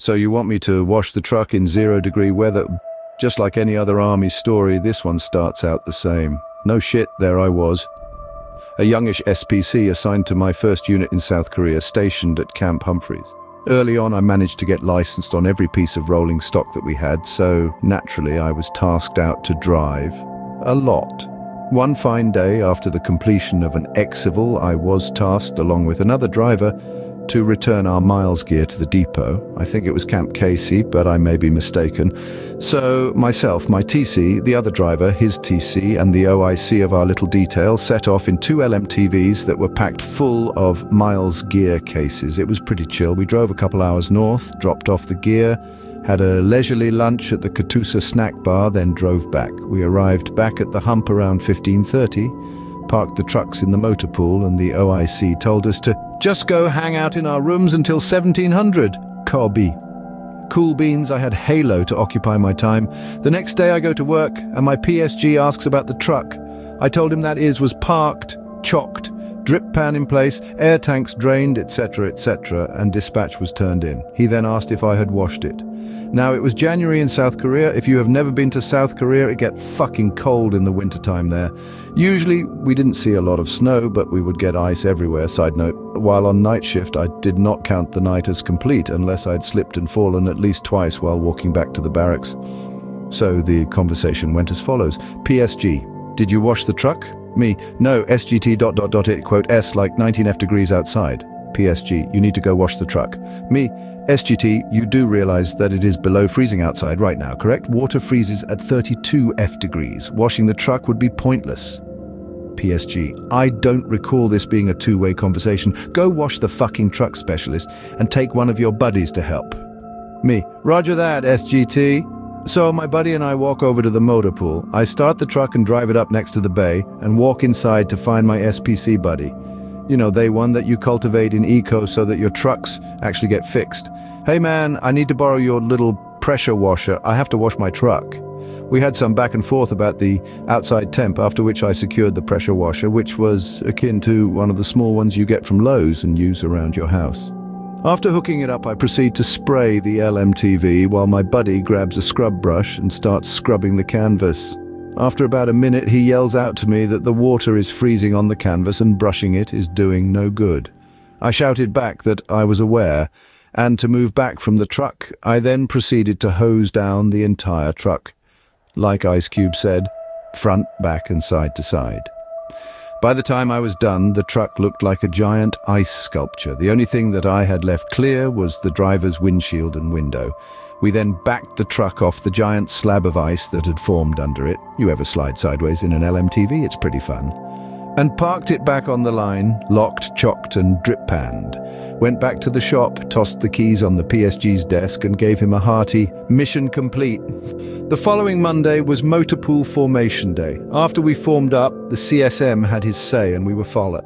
So you want me to wash the truck in 0-degree weather? Just like any other army story, this one starts out the same. No shit, there I was. A youngish SPC assigned to my first unit in South Korea, stationed at Camp Humphreys. Early on, I managed to get licensed on every piece of rolling stock that we had, so naturally I was tasked out to drive a lot. One fine day, after the completion of an ex-civil, I was tasked, along with another driver, to return our miles gear to the depot. I think it was Camp Casey, but I may be mistaken. So myself, my TC, the other driver, his TC, and the OIC of our little detail set off in 2 LMTVs that were packed full of miles gear cases. It was pretty chill. We drove a couple hours north, dropped off the gear, had a leisurely lunch at the kytulu snack bar, then drove back. We arrived back at the hump around 15:30, parked the trucks in the motor pool, and the OIC told us to just go hang out in our rooms until 1700. Cobby. Cool beans, I had Halo to occupy my time. The next day I go to work and my PSG asks about the truck. I told him that was parked, chocked, drip pan in place, air tanks drained, etc., etc., and dispatch was turned in. He then asked if I had washed it. Now, it was January in South Korea. If you have never been to South Korea, it gets fucking cold in the wintertime there. Usually, we didn't see a lot of snow, but we would get ice everywhere. Side note, while on night shift, I did not count the night as complete unless I'd slipped and fallen at least twice while walking back to the barracks. So the conversation went as follows. PSG, did you wash the truck? Me, no, SGT ... it quote S like 19 degrees outside. PSG, you need to go wash the truck. Me, SGT, you do realize that it is below freezing outside right now, correct? Water freezes at 32 degrees. Washing the truck would be pointless. PSG, I don't recall this being a two-way conversation. Go wash the fucking truck, specialist, and take one of your buddies to help. Me, roger that, SGT. So my buddy and I walk over to the motor pool. I start the truck and drive it up next to the bay and walk inside to find my SPC buddy. You know, they one that you cultivate in eco so that your trucks actually get fixed. Hey man, I need to borrow your little pressure washer. I have to wash my truck. We had some back and forth about the outside temp, after which I secured the pressure washer, which was akin to one of the small ones you get from Lowe's and use around your house. After hooking it up, I proceed to spray the LMTV while my buddy grabs a scrub brush and starts scrubbing the canvas. After about a minute, he yells out to me that the water is freezing on the canvas and brushing it is doing no good. I shouted back that I was aware, and to move back from the truck, I then proceeded to hose down the entire truck. Like Ice Cube said, front, back, and side to side. By the time I was done, the truck looked like a giant ice sculpture. The only thing that I had left clear was the driver's windshield and window. We then backed the truck off the giant slab of ice that had formed under it. You ever slide sideways in an LMTV? It's pretty fun. And parked it back on the line, locked, chocked, and drip-panned. Went back to the shop, tossed the keys on the PSG's desk, and gave him a hearty mission complete. The following Monday was Motor Pool Formation Day. After we formed up, the CSM had his say and we were followed.